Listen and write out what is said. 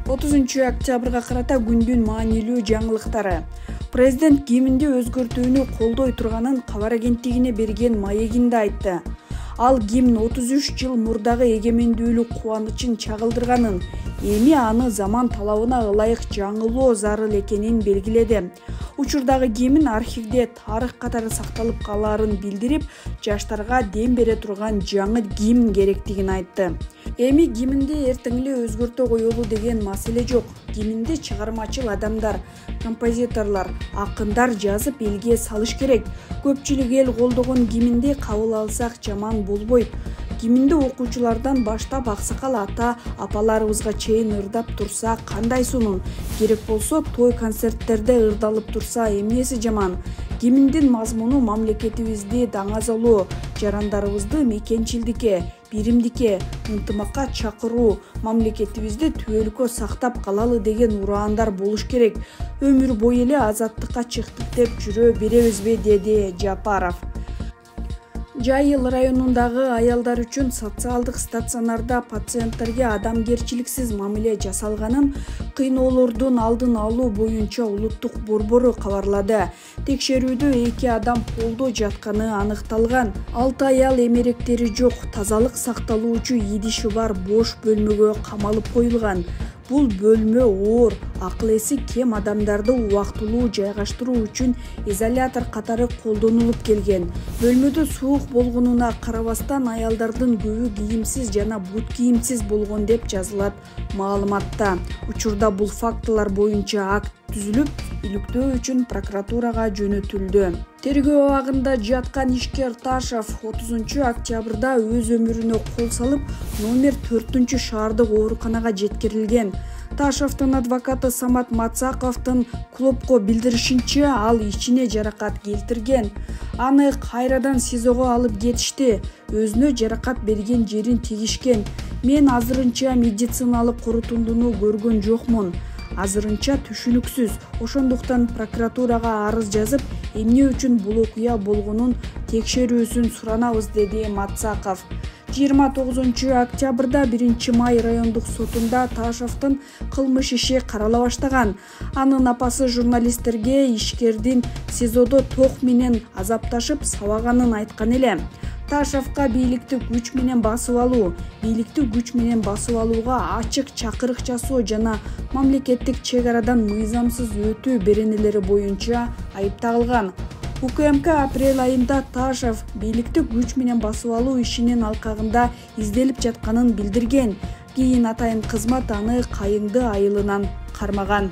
30-октябрга карата күндүн маанилүү жаңылыктары. Президент гимнди өзгөртүүнү колдой турганын кабар агенттигине берген маегинде айтты. Ал гимн 33 жыл мурдагы эгемендүүлүк кубанычын чагылдырганын, эми аны заман талабына ылайык жаңылоо зарыл экенин белгиледи. Учурдагы гимн архивде тарых катары сакталып калаарын билдирип, жаштарга дем бере турган жаңы гимн керектигин айтты. Эми гимнди эртең эле өзгөртө коелу деген маселе жок. Гимнди чыгармачыл адамдар, композиторлор, акындар жазып элге салыш керек. Көпчүлүк эл колдогон гимнди кабыл алсак жаман болбойт. Гимнди окуучулардан баштап аксакал ата апаларыбызга чейин ырдап турса кандай сонун. Керек болсо той концерттерде ырдалып турса эмнеси жаман. Гимндин мазмуну мамлекетибизди даңазалоо, жарандарыбызды мекенчилдикке, биримдикке, ынтымакка чакыруу, мамлекетибизди түбөлүккө сактап калалы деген ураандар болуш керек. Өмүр бою эле азаттыкка чыктык деп жүрө беребизби, деди Жапаров. Жайыл районундагы аялдар үчүн социалдык стационарда пациенттерге адамгерчиликсиз мамиле жасалганын, кыйноолордун алдын алуу боюнча улуттук борбору кабарлады. Текшерүүдө 2 адам колдо жатканы аныкталган. 6 аял эмеректери жок, тазалык сакталуучу идиши бар бош бөлмөгө камалып коюлган. Бул бөлмө оор, акыл эси кем адамдарды убактылуу жайгаштыруу үчүн изолятор катары колдонулуп келген. Бөлмөдө суук болгонуна карабастан аялдардын көбү кийимсиз жана бут кийимсиз болгон деп жазылат маалыматта. Учурда бул фактылар боюнча акт түзүлүп, иликтөө үчүн прокуратурага жөнөтүлдү. Тергөө абагында жаткан ишкер Ташов 30-октябрда өз өмүрүнө кол салып, номер 4-шаардык ооруканага жеткирилген. Ташовдун адвокаты Самат Мацаковдун клубко билдиришинче, ал ичине жаракат келтирген. Аны кайрадан СИЗОго алып кетишти. Өзүнө жаракат берген жерин тигишкен. Мен азырынча медициналык корутундуну көргөн жокмун. Азырынча түшүнүксүз. Ошондуктан прокуратурага арыз жазып, эмне үчүн бул окуя болгонун текшерүүсүн суранабыз, деди Мацаков. 29-октябрда 1-май райондук сотунда Ташовдун кылмыш иши карала баштаган. Анын апасы журналисттерге ишкердин СИЗОдо ток менен азапташып сабаганын айткан эле. Ташовго бийликти күч менен басып алууга ачык чакырык жасоо жана мамлекеттик чек арадан мыйзамсыз өтүү беренелери боюнча айып тагылган. УКМК апрель айында Ташов бийликти күч менен басып алуу ишинин алкагында изделип жатканын билдирген. Кийин атайын кызмат аны кайыңды айылынан кармаган.